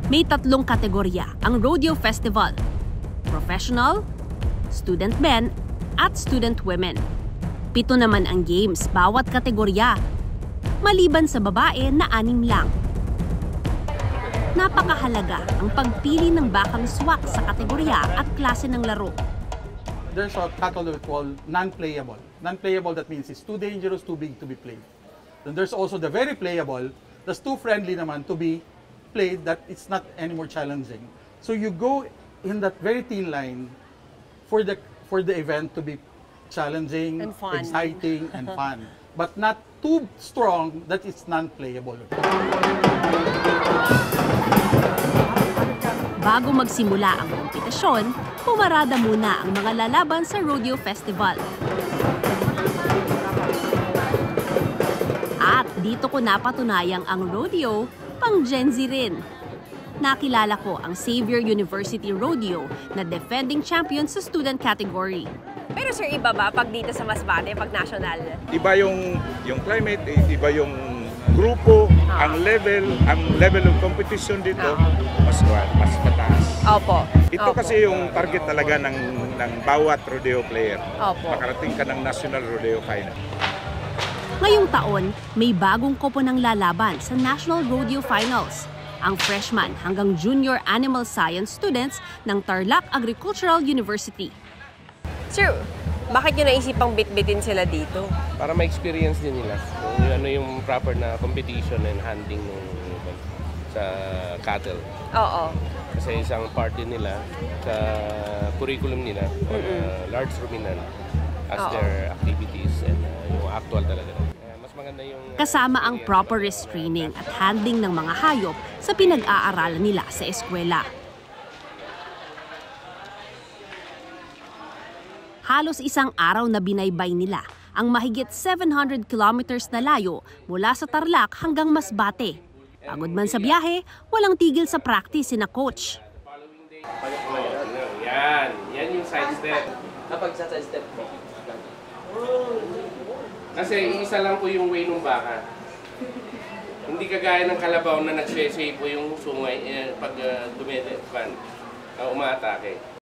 May 3 kategorya ang rodeo festival: professional, student men, at student women. 7 naman ang games bawat kategorya, maliban sa babae na 6 lang. Napakahalaga ang pagpili ng bakang swak sa kategorya at klase ng laro. There's a cattle we call non-playable. Non-playable, that means it's too dangerous, too big to be played. Then there's also the very playable, that's too friendly naman to be played, that it's not anymore challenging. So you go in that very thin line for the event to be challenging, And fun. exciting, and fun. But not too strong that it's non-playable. Bago magsimula ang kompetisyon, pumarada muna ang mga lalaban sa rodeo festival. At dito ko napatunayang ang rodeo pang Gen Z rin. Nakilala ko ang Xavier University Rodeo na defending champion sa student category. Pero sir, iba ba pag dito sa Masbate, pag national? Iba yung climate, iba yung grupo, ang level of competition dito mas mataas. Opo. Ito kasi yung target talaga ng bawat rodeo player. Opo. Makarating ka ng national rodeo final. Ngayong taon, may bagong kopo ng lalaban sa National Rodeo Finals. Ang freshman hanggang junior animal science students ng Tarlac Agricultural University. Sir, bakit nyo naisipang bit-bitin sila dito? Para ma-experience din nila kung ano yung proper na competition and handling sa cattle. Oo. Kasi isang part din nila sa curriculum nila on large ruminant as their activities and yung actual talaga. Mas maganda yung Kasama ang proper restraining at handling ng mga hayop sa pinag-aaralan nila sa eskwela. Halos isang araw na binaybay nila ang mahigit 700 kilometers na layo mula sa Tarlac hanggang Masbate. Pagod man sa biyahe, walang tigil sa practice sina coach. Yan yung side step. Kapag sa side step po. Kasi isa lang po yung way ng baka. Hindi kagaya ng kalabaw na nagswesway po yung sungay pag umaatake.